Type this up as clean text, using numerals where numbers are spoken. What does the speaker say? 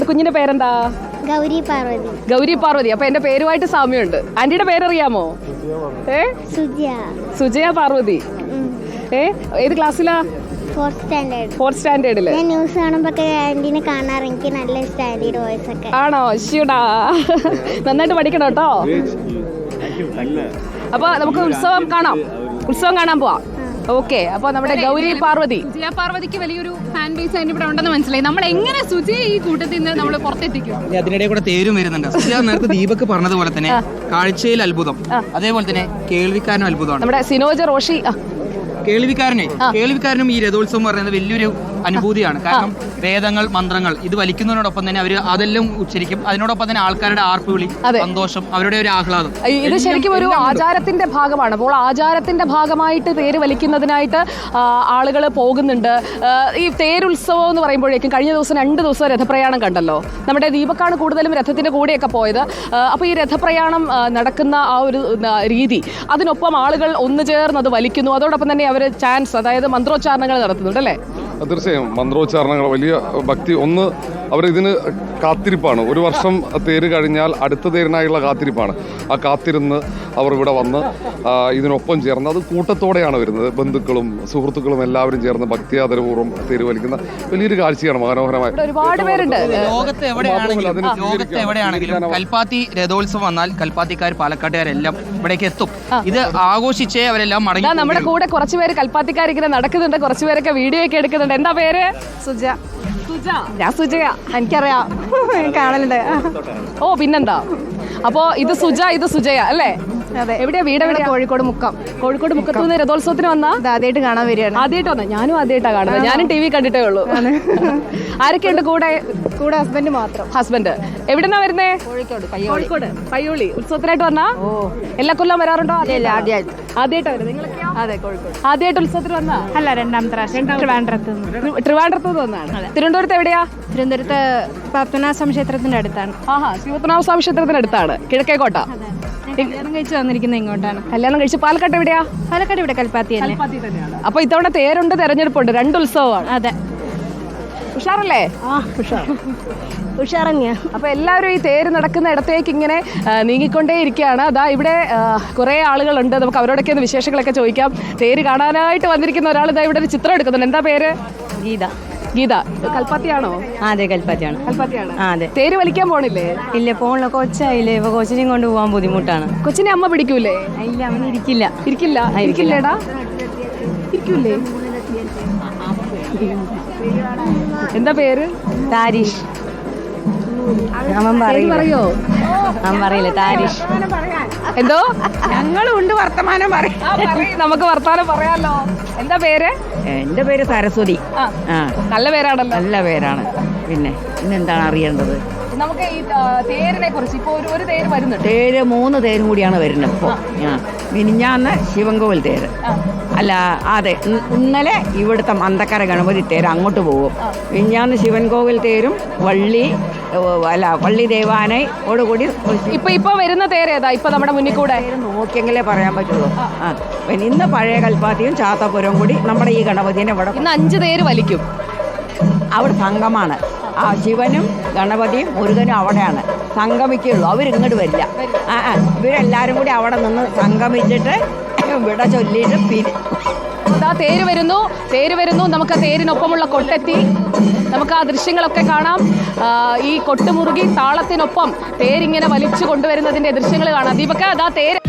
കുഞ്ഞിന്റെ പേരെന്താ? ഗൗരി പാർവതി. ഗൗരി പാർവതി. അപ്പൊ എന്റെ പേരുമായിട്ട് സാമ്യമുണ്ട്. ആന്റിയുടെ പേരറിയാമോ? സുജയ പാർവതി. ഏത് ക്ലാസ്സിലാ? ഫോർത്ത് സ്റ്റാൻഡേർഡില്. ഞാൻ ന്യൂസ് കാണുമ്പോ ആന്റിനെ കാണാറ്. എനിക്ക് നല്ല ഇഷ്ടമാണ് വോയിസ് ഒക്കെ. ആണോ? ശിടാ, നന്നായിട്ട് പഠിക്കണം കേട്ടോ. അപ്പൊ നമുക്ക് ഉത്സവം കാണാൻ പോവാം. ഓക്കെ. അപ്പൊ നമ്മുടെ ഗൗരി പാർവതി, സുജയ പാർവതിക്ക് വലിയൊരു ഫാൻ ബേസ് അതിന്റെ ഇവിടെ ഉണ്ടെന്ന് മനസ്സിലായി. നമ്മൾ എങ്ങനെ സുജയ ഈ കൂട്ടത്തിൽ നിന്ന് നമ്മൾ പുറത്തെത്തിക്കും? അതിനിടെ കൂടെ തേരും വരുന്നുണ്ട്. സുജയ നേരത്തെ ദീപക് പറഞ്ഞതുപോലെ തന്നെ കാഴ്ചയിൽ അത്ഭുതം, അതേപോലെ തന്നെ കേൾവിക്കാരനും അത്ഭുതമാണ്. നമ്മുടെ സിനോജ റോഷി. കേൾവിക്കാരനും ഈ രഥോത്സവം പറയുന്നത് വലിയൊരു അനുഭൂതിയാണ്. കാരണം വേദങ്ങൾ, മന്ത്രങ്ങൾ ഇത് വലിക്കുന്നതിനോടൊപ്പം തന്നെ അവർ അതെല്ലാം ഉച്ചരിക്കും. അതിനോടൊപ്പം തന്നെ ആൾക്കാരുടെ ആർപ്പുവിളി, സന്തോഷം, അവരുടെ ഒരു ആഹ്ലാദം, ഇത് ശരിക്കും ഒരു ആചാരത്തിന്റെ ഭാഗമാണ്. അപ്പോൾ ആചാരത്തിന്റെ ഭാഗമായിട്ട് തേര് വലിക്കുന്നതിനായിട്ട് ആളുകൾ പോകുന്നുണ്ട്. ഈ തേരുത്സവം എന്ന് പറയുമ്പോഴേക്കും കഴിഞ്ഞ ദിവസം 2 ദിവസം രഥപ്രയാണം കണ്ടല്ലോ. നമ്മുടെ ദീപക്കാണ് കൂടുതലും രഥത്തിന്റെ കൂടെയൊക്കെ പോയത്. അപ്പോൾ ഈ രഥപ്രയാണം നടക്കുന്ന ആ ഒരു രീതി, അതിനൊപ്പം ആളുകൾ ഒന്നു ചേർന്ന് അത് വലിക്കുന്നു. അതോടൊപ്പം തന്നെ അവർ ചാൻസ്, അതായത് മന്ത്രോച്ചാരണങ്ങൾ നടത്തുന്നുണ്ട് അല്ലേ? തീർച്ചയായും മന്ത്രോച്ചാരണങ്ങൾ, വലിയ ഭക്തി. ഒന്ന് അവരിതിന് കാത്തിരിപ്പാണ്. ഒരു വർഷം തേര് കഴിഞ്ഞാൽ അടുത്ത തേരിനായുള്ള കാത്തിരിപ്പാണ്. ആ കാത്തിരുന്ന് അവർ ഇവിടെ വന്ന് ഇതിനൊപ്പം ചേർന്ന് അത് കൂട്ടത്തോടെയാണ് വരുന്നത്. ബന്ധുക്കളും സുഹൃത്തുക്കളും എല്ലാവരും ചേർന്ന് ഭക്തിയാദരപൂർവ്വം തേര് വലിക്കുന്ന വലിയൊരു കാഴ്ചയാണ്. മനോഹരമായ ഒരുപാട് പേരുണ്ട്. ലോകത്ത് എവിടെയാണെങ്കിലും കൽപ്പാത്തി രഥോത്സവം വന്നാൽ കൽപ്പാത്തിക്കാർ, പാലക്കാട്ടുകാരെല്ലാം ഇവിടേക്ക് എത്തും. ഇത് ആഘോഷിച്ചേ അവരെല്ലാം മടങ്ങി. നമ്മുടെ കൂടെ കുറച്ചുപേര് കൽപ്പാത്തിക്കാർ ഇങ്ങനെ നടക്കുന്നുണ്ട്. കുറച്ചുപേരൊക്കെ വീഡിയോ ഒക്കെ എടുക്കുന്നുണ്ട്. എന്താ പേര്? ഞാൻ സുജയ. എനിക്കറിയാം, കാണലുണ്ട്. ഓ പിന്നെന്താ. അപ്പോ ഇത് സുജയ അല്ലേ? അതെ. എവിടെയാ വീട്? എവിടെയാ? കോഴിക്കോട് മുക്കം. കോഴിക്കോട് മുക്കത്ത് നിന്ന് രഥോത്സവത്തിന് വന്നാ? ആദ്യമായിട്ട് കാണാൻ വരികയാണ്. ആദ്യമായിട്ട് വന്ന? ഞാനും ആദ്യമായിട്ടാണ് കാണുന്നത്. ഞാനും TV കണ്ടിട്ടേ ഉള്ളൂ. ആരൊക്കെയുണ്ട് കൂടെ? ഹസ്ബൻഡ് മാത്രം. ഹസ്ബൻഡ്. എവിടെന്നാ വരുന്നേ? കോഴിക്കോട് പയ്യോളി. ഉത്സവത്തിനായിട്ട് വന്നാ? എല്ലാ കൊല്ലം വരാറുണ്ടോ? ആദ്യമായിട്ട് വരുന്നത്. നിങ്ങളൊക്കെയോ? അതെ, കോഴിക്കോട്. ആദ്യമായിട്ട് ഉത്സവത്തിന് വന്നാ? അല്ല, രണ്ടാമത്തെ പ്രാവശ്യം. ട്രിവാൻഡ്രത്ത് നിന്ന് വന്നാണ്. തിരുവനന്തപുരത്ത് എവിടെയാ? തിരുവനന്തപുരത്ത് പത്മനാഭസ്വാമി ക്ഷേത്രത്തിന്റെ അടുത്താണ്. ശിവപത്മനാഭസ്വാമി ക്ഷേത്രത്തിന് അടുത്താണ്. കിഴക്കേക്കോട്ട. കല്യാണം കഴിച്ച് വന്നിരിക്കുന്നത് ഇങ്ങോട്ടാണ്. കല്യാണം കഴിച്ച് പാലക്കാട് എവിടെയാ? പാലക്കാട് ഇവിടെ കൽപ്പാത്തി തന്നെ. അപ്പൊ ഇത്തവണ തേരുണ്ട്, തെരഞ്ഞെടുപ്പുണ്ട്, 2 ഉത്സവമാണ്. അതെ. ഉഷാറല്ലേ? ഉഷാറങ്ങിയ. അപ്പൊ എല്ലാവരും ഈ തേര് നടക്കുന്ന ഇടത്തേക്ക് ഇങ്ങനെ നീങ്ങിക്കൊണ്ടേ ഇരിക്കുകയാണ്. അതാ ഇവിടെ കുറെ ആളുകളുണ്ട്. നമുക്ക് അവരോടൊക്കെ ഒന്ന് വിശേഷങ്ങളൊക്കെ ചോദിക്കാം. തേര് കാണാനായിട്ട് വന്നിരിക്കുന്ന ഒരാൾ ഇതാ ഇവിടെ ഒരു ചിത്രം എടുക്കുന്നുണ്ട്. എന്താ പേര്? ഗീത. കൽപ്പാത്തിയാണോ? അതെ, കൽപ്പാത്തിയാണ്. അതെ. തേര് വലിക്കാൻ പോണില്ലേ? ഇല്ല, പോണില്ല. കൊച്ചായില്ലേ, ഇപ്പൊ കൊച്ചിനെയും കൊണ്ട് പോകാൻ ബുദ്ധിമുട്ടാണ്. കൊച്ചിനെ അമ്മ പിടിക്കൂലേ? ഇല്ല, അവൻ ഇരിക്കില്ല. ഇരിക്കില്ലേടാ? ഇരിക്കൂലേ? എന്താ പേര്? താരീഷ്. അവൻ പറയോ? അവൻ പറയില്ല. താരീഷ്. എന്തോ? ഞങ്ങളും ഉണ്ട്, വർത്തമാനം പറയും. നമുക്ക് വർത്തമാനം പറയാലോ. എന്താ പേര്? എന്റെ പേര് സരസ്വതി. നല്ല പേരാണല്ലോ. നല്ല പേരാണ്. പിന്നെ ഇന്നെന്താണ് അറിയേണ്ടത്? നമുക്ക് ഈ തേരിനെ കുറിച്ച് ഇപ്പൊ ഒരു തേര് വരുന്നുണ്ട്. തേര് 3 തേരും കൂടിയാണ് വരുന്നത് ഇപ്പൊ. മിനിഞ്ഞാന്ന് ശിവൻകോവിൽ തേര്. അല്ല, അതെ, ഇന്നലെ ഇവിടുത്തെ മന്തക്കര ഗണപതി തേര് അങ്ങോട്ട് പോകും. മിനിഞ്ഞാന്ന് ശിവൻകോവിൽ തേരും വള്ളി ദേവാനയോടുകൂടി. ഇപ്പൊ വരുന്ന തേര് ഏതാ? ഇപ്പൊ നമ്മുടെ മുന്നിൽ കൂടെ നോക്കിയെങ്കിലേ പറയാൻ പറ്റുള്ളൂ. പിന്നെ ഇന്ന് പഴയ കൽപ്പാത്തിയും ചാത്തപുരവും കൂടി നമ്മുടെ ഈ ഗണപതിനെ ഇവിടെ. ഇന്ന് 5 തേര് വലിക്കും. അവിടെ സംഗമാണ്. ശിവനും ഗണപതിയും മുരുകനും അവിടെയാണ് സംഗമിക്കുള്ളൂ. അവരിങ്ങോട്ട് വരില്ല. ഇവരെല്ലാവരും കൂടി അവിടെ നിന്ന് സംഗമിച്ചിട്ട് വിട ചൊല്ലിയിട്ട് തേര് വരുന്നു. നമുക്ക് തേരിനൊപ്പമുള്ള കൊട്ടെത്തി. നമുക്ക് ആ ദൃശ്യങ്ങളൊക്കെ കാണാം. ഈ കൊട്ടുമുറുകി താളത്തിനൊപ്പം തേരിങ്ങനെ വലിച്ചു കൊണ്ടുവരുന്നതിന്റെ ദൃശ്യങ്ങൾ കാണാം. ദീപക, അതാ തേര്.